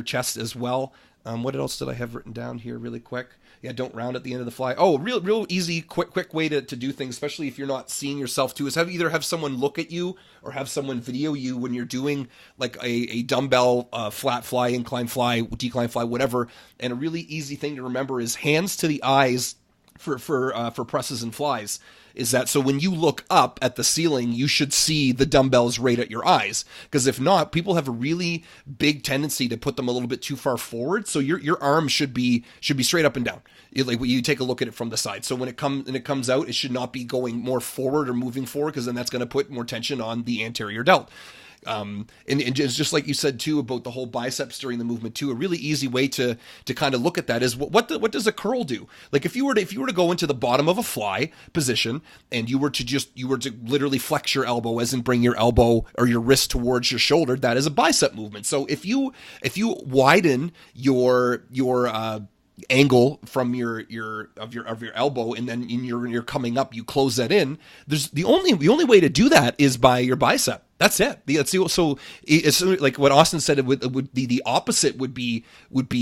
chest as well. What else did I have written down here really quick? Yeah, don't round at the end of the fly. Oh, real easy, quick way to do things, especially if you're not seeing yourself too, is either have someone look at you or have someone video you when you're doing like a dumbbell flat fly, incline fly, decline fly, whatever. And a really easy thing to remember is hands to the eyes for presses and flies. Is that so when you look up at the ceiling, you should see the dumbbells right at your eyes. Because if not, people have a really big tendency to put them a little bit too far forward. So your arm should be straight up and down. Like you take a look at it from the side. So when it comes out, it should not be going more forward or moving forward, because then that's going to put more tension on the anterior delt. And it's just like you said too about the whole biceps during the movement too. A really easy way to kind of look at that is what does a curl do? Like if you were to go into the bottom of a fly position and you were to literally flex your elbow, as in bring your elbow or your wrist towards your shoulder, that is a bicep movement. So if you widen your angle from your elbow, and then you're coming up, you close that in. There's the only way to do that is by your bicep. That's it. So it's like what Austin said. It would be the opposite. Would be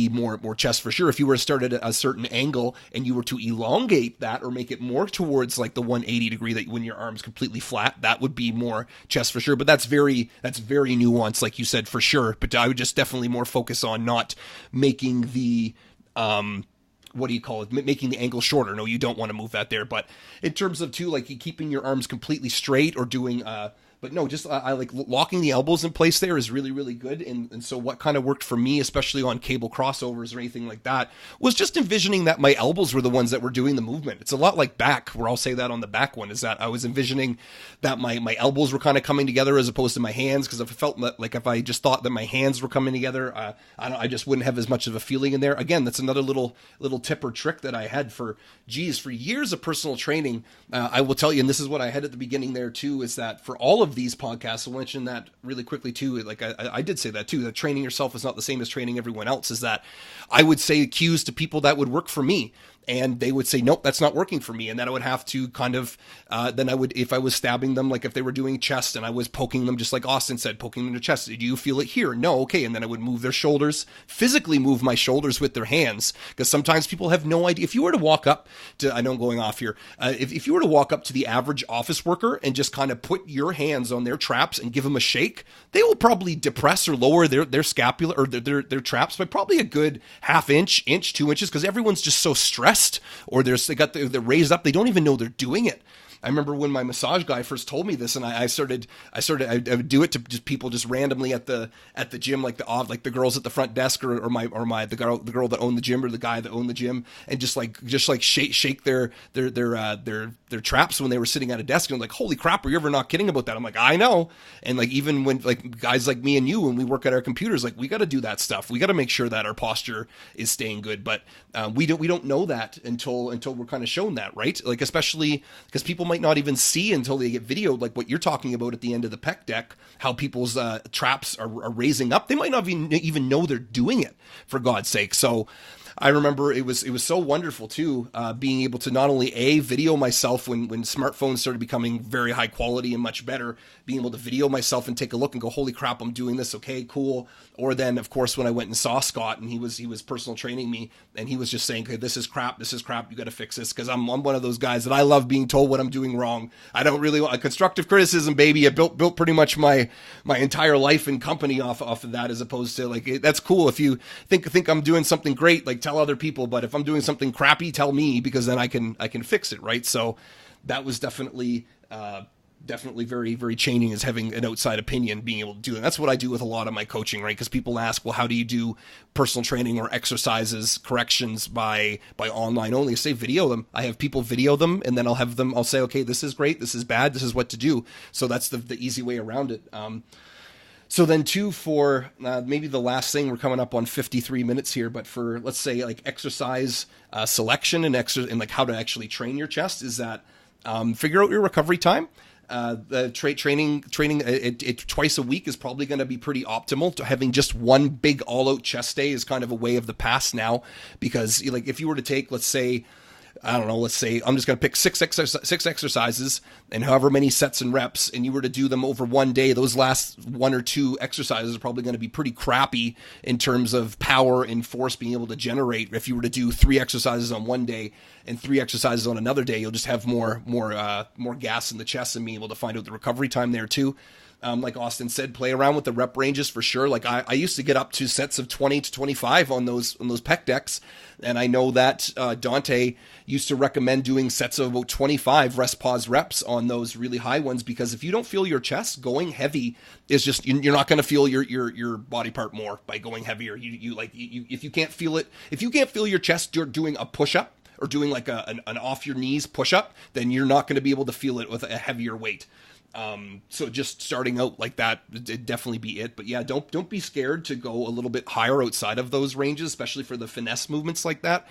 more chest for sure. If you were to start at a certain angle and you were to elongate that or make it more towards like the 180 degree, that when your arm's completely flat, that would be more chest for sure. But that's very nuanced, like you said, for sure. But I would just definitely more focus on not making the what do you call it? Making the angle shorter. No, you don't want to move that there. But in terms of too, like keeping your arms completely straight or doing, but no, just I like locking the elbows in place there is really, really good. And so what kind of worked for me, especially on cable crossovers or anything like that, was just envisioning that my elbows were the ones that were doing the movement. It's a lot like back, where I'll say that on the back one, is that I was envisioning that my elbows were kind of coming together as opposed to my hands. Because if I felt like if I just thought that my hands were coming together, I just wouldn't have as much of a feeling in there. Again, that's another little tip or trick that I had for years of personal training. I will tell you, and this is what I had at the beginning there too, is that for all of these podcasts, I'll mention that really quickly too. Like I did say that too, that training yourself is not the same as training everyone else. Is that I would say cues to people that would work for me, and they would say, nope, that's not working for me. And then I would have to kind of, then I would, if I was stabbing them, like if they were doing chest and I was poking them, just like Austin said, poking them in the chest. Do you feel it here? No. Okay. And then I would move their shoulders, physically move my shoulders with their hands. Because sometimes people have no idea. If you were to walk up to, I know I'm going off here. If you were to walk up to the average office worker and just kind of put your hands on their traps and give them a shake, they will probably depress or lower their scapula or their traps by probably a good half inch, 2 inches, because everyone's just so stressed, or they're raised up, they don't even know they're doing it. I remember when my massage guy first told me this, and I would do it to just people just randomly at the gym, like the girls at the front desk, or the girl that owned the gym, or the guy that owned the gym, and just shake their traps when they were sitting at a desk, and I'm like, holy crap, are you ever not kidding about that? I'm like, I know. And like even when like guys like me and you, when we work at our computers, like we got to do that stuff. We got to make sure that our posture is staying good. But we don't know that until we're kind of shown that, right? Like especially because people might not even see until they get videoed, like what you're talking about at the end of the pec deck, how people's traps are raising up. They might not even know they're doing it, for God's sake. So I remember it was so wonderful too, being able to not only video myself when smartphones started becoming very high quality and much better, being able to video myself and take a look and go, holy crap, I'm doing this. Okay, cool. Or then of course, when I went and saw Scott, and he was personal training me, and he was just saying, okay, this is crap. You got to fix this. Cause I'm one of those guys that I love being told what I'm doing wrong. I don't really want constructive criticism, baby. I built pretty much my entire life and company off of that, as opposed to like, that's cool. If you think I'm doing something great, like tell other people, but if I'm doing something crappy, tell me, because then I can fix it, right? So that was definitely very, very changing, is having an outside opinion, being able to do it. And that's what I do with a lot of my coaching, right? Because people ask, well, how do you do personal training or exercises corrections by online only? I say video them. I have people video them, and then I'll say, okay, this is great, this is bad, this is what to do. So that's the easy way around it. So then too, for maybe the last thing, we're coming up on 53 minutes here, but for, let's say, like exercise selection and like how to actually train your chest, is that figure out your recovery time. The training twice a week is probably going to be pretty optimal. Having just one big all-out chest day is kind of a way of the past now, because like if you were to take, let's say, I don't know, let's say I'm just going to pick six exercises and however many sets and reps, and you were to do them over one day, those last one or two exercises are probably going to be pretty crappy in terms of power and force being able to generate. If you were to do 3 exercises on one day and 3 exercises on another day, you'll just have more gas in the chest and being able to find out the recovery time there too. Like Austin said, play around with the rep ranges for sure. Like I used to get up to sets of 20 to 25 on those pec decks. And I know that Dante used to recommend doing sets of about 25 rest pause reps on those really high ones, because if you don't feel your chest, going heavy is just, you're not going to feel your body part more by going heavier. If you can't feel it, if you can't feel your chest doing a push up or doing like an off your knees push up, then you're not going to be able to feel it with a heavier weight. So just starting out like that, it'd definitely be it. But yeah, don't be scared to go a little bit higher outside of those ranges, especially for the finesse movements like that.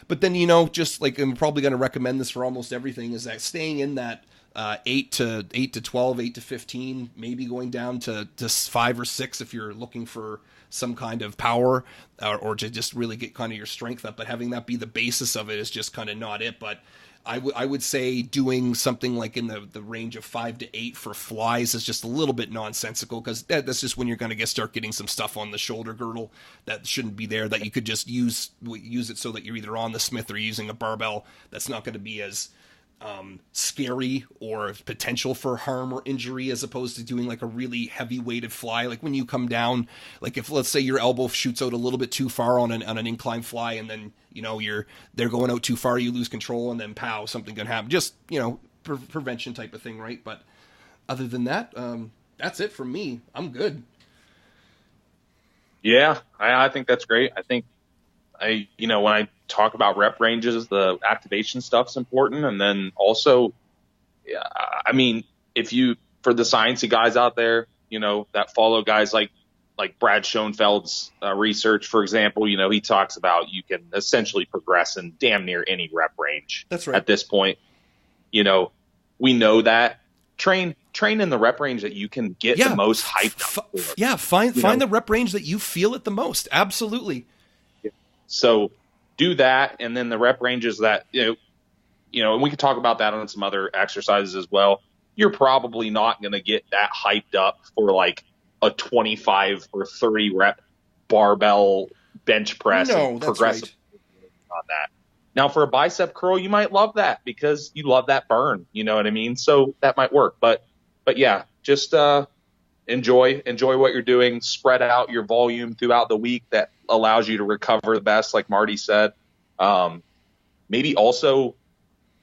But then, just like, I'm probably going to recommend this for almost everything, is that staying in that 8 to 12, 8 to 15, maybe going down to 5 or 6 if you're looking for some kind of power or to just really get kind of your strength up. But having that be the basis of it is just kind of not it. But I would say doing something like in the range of 5 to 8 for flies is just a little bit nonsensical, because that's just when you're going to start getting some stuff on the shoulder girdle that shouldn't be there, that you could just use it so that you're either on the Smith or using a barbell. That's not going to be as scary or potential for harm or injury, as opposed to doing like a really heavy weighted fly. Like when you come down, like if let's say your elbow shoots out a little bit too far on an incline fly, and then they're going out too far, you lose control, and then pow, something can happen. Just prevention type of thing, right? But other than that, that's it from me. I'm good. Yeah, I think that's great. I think when I talk about rep ranges, the activation stuff's important. And then also, I mean, for the sciencey guys out there, that follow guys like Brad Schoenfeld's research, for example, he talks about you can essentially progress in damn near any rep range. That's right. At this point. We know that. Train in the rep range that you can get the most hyped up for. Find the rep range that you feel it the most. Absolutely. So do that, and then the rep ranges that, and we can talk about that on some other exercises as well. You're probably not going to get that hyped up for like a 25 or 30 rep barbell bench press. No, that's progressive right. On that. Now for a bicep curl, you might love that because you love that burn. You know what I mean? So that might work. But yeah, just enjoy what you're doing. Spread out your volume throughout the week. That allows you to recover the best, like Marty said. Maybe also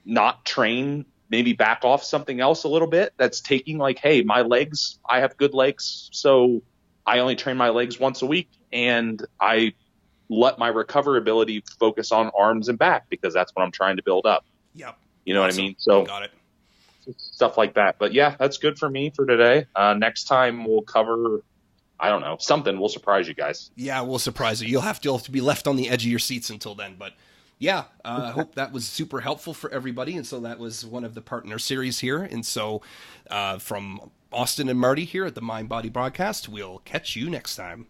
not train, maybe back off something else a little bit that's taking like, hey, my legs, I have good legs, so I only train my legs once a week, and I let my recoverability focus on arms and back because that's what I'm trying to build up. Yep. You know what I mean? So got it. Stuff like that. But yeah, that's good for me for today. Next time we'll cover, I don't know, something. We'll surprise you guys. Yeah, we'll surprise you. You'll have to be left on the edge of your seats until then. But yeah, I hope that was super helpful for everybody. And so that was one of the partner series here. And so from Austin and Marty here at the Mind Body Broadcast, we'll catch you next time.